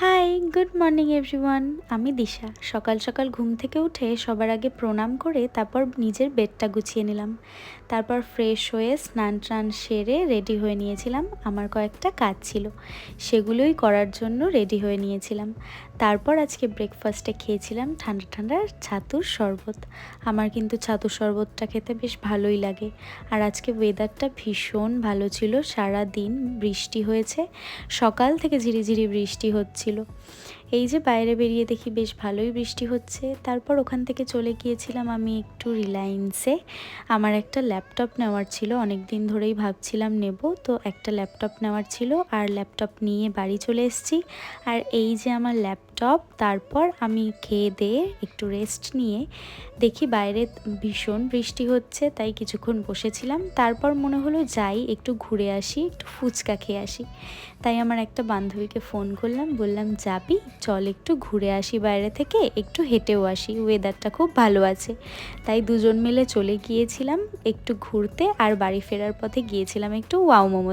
High, good morning everyone. আমি দিশা। সকাল সকাল ঘুম থেকে উঠে সবার আগে প্রণাম করে তারপর নিজের বেডটা গুছিয়ে নিলাম। তারপর ফ্রেশ হয়ে স্নান টান সেরে রেডি হয়ে নিয়েছিলাম। আমার কয়েকটা কাজ ছিল, সেগুলোই করার জন্য রেডি হয়ে নিয়েছিলাম। তারপর আজকে ব্রেকফাস্টে খেয়েছিলাম ঠান্ডা ঠান্ডা ছাতুর শরবত। আমার কিন্তু ছাতুর শরবতটা খেতে বেশ ভালোই লাগে। আর আজকে ওয়েদারটা ভীষণ ভালো ছিল, সারা দিন বৃষ্টি হয়েছে, সকাল থেকে ঝিরিঝিরি বৃষ্টি হচ্ছিল। এই যে বাইরে বেরিয়ে দেখি বেশ ভালোই বৃষ্টি হচ্ছে। তারপর ওখান থেকে চলে গিয়েছিলাম আমি একটু রিলায়েন্সে। আমার একটা ল্যাপটপ নেওয়ার ছিল, অনেক দিন ধরেই ভাবছিলাম নেব, তো একটা ল্যাপটপ নেওয়ার ছিল আর ল্যাপটপ নিয়ে বাড়ি চলে এসেছি। আর এই যে আমার ল্যাপটপ। তারপর আমি খেয়ে দিয়ে একটু রেস্ট নিয়ে দেখি বাইরে ভীষণ বৃষ্টি হচ্ছে, তাই কিছুক্ষণ বসেছিলাম। তারপর মনে হলো যাই একটু ঘুরে আসি, একটু ফুচকা খেয়ে আসি। তাই আমার একটা বান্ধবীকে ফোন করলাম, বললাম যাবি, চল একটু ঘুরে আসি, বাইরে থেকে একটু হেঁটেও আসি, ওয়েদারটা খুব ভালো আছে। তাই দুজন মিলে চলে গিয়েছিলাম একটু ঘুরতে, আর বাড়ি ফেরার পথে গিয়েছিলাম একটু ওয়াও মোমো।